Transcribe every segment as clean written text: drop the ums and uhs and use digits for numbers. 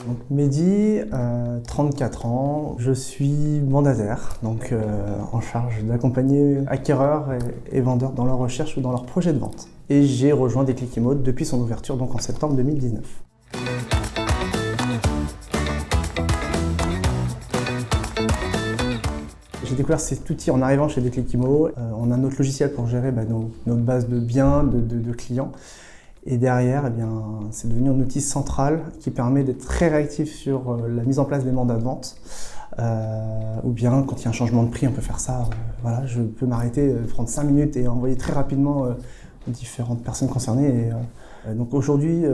Donc, Mehdi, 34 ans, je suis mandataire, donc en charge d'accompagner acquéreurs et vendeurs dans leur recherche ou dans leur projet de vente. Et j'ai rejoint Déclic Immo depuis son ouverture, donc en septembre 2019. J'ai découvert cet outil en arrivant chez Déclic Immo. On a notre logiciel pour gérer notre base de biens, de clients. Et derrière, c'est devenu un outil central qui permet d'être très réactif sur la mise en place des mandats de vente. Ou bien, quand il y a un changement de prix, on peut faire ça. Voilà, je peux m'arrêter, prendre 5 minutes et envoyer très rapidement aux différentes personnes concernées. Donc aujourd'hui,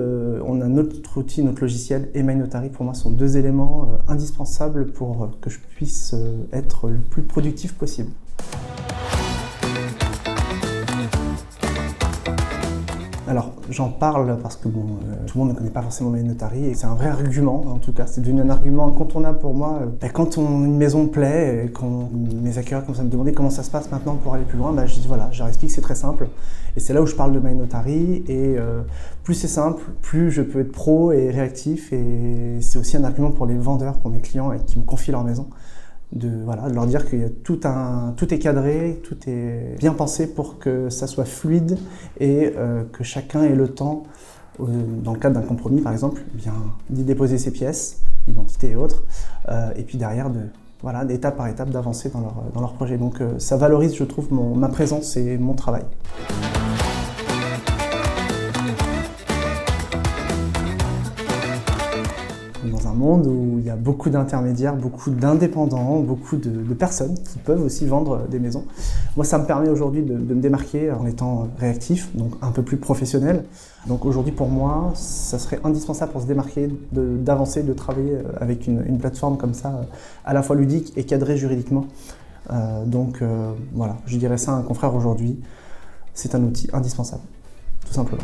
on a notre outil, notre logiciel et MyNotary. Pour moi, sont deux éléments indispensables pour que je puisse être le plus productif possible. Alors, j'en parle parce que tout le monde ne connaît pas forcément MyNotary et c'est un vrai argument, en tout cas. C'est devenu un argument incontournable pour moi. Quand une maison me plaît et quand mes acquéreurs commencent à me demander comment ça se passe maintenant pour aller plus loin, je dis voilà, je leur explique que c'est très simple. Et c'est là où je parle de MyNotary et plus c'est simple, plus je peux être pro et réactif. Et c'est aussi un argument pour les vendeurs, pour mes clients qui me confient leur maison. De leur dire que tout est cadré, tout est bien pensé pour que ça soit fluide et que chacun ait le temps, dans le cadre d'un compromis par exemple, d'y déposer ses pièces, identité et autres, et puis derrière d'étape par étape d'avancer dans leur projet. Donc ça valorise, je trouve, ma présence et mon travail. Dans un monde où il y a beaucoup d'intermédiaires, beaucoup d'indépendants, beaucoup de personnes qui peuvent aussi vendre des maisons. Moi, ça me permet aujourd'hui de me démarquer en étant réactif, donc un peu plus professionnel. Donc aujourd'hui, pour moi, ça serait indispensable pour se démarquer, d'avancer, de travailler avec une plateforme comme ça, à la fois ludique et cadrée juridiquement. Voilà, je dirais ça à un confrère aujourd'hui, c'est un outil indispensable, tout simplement.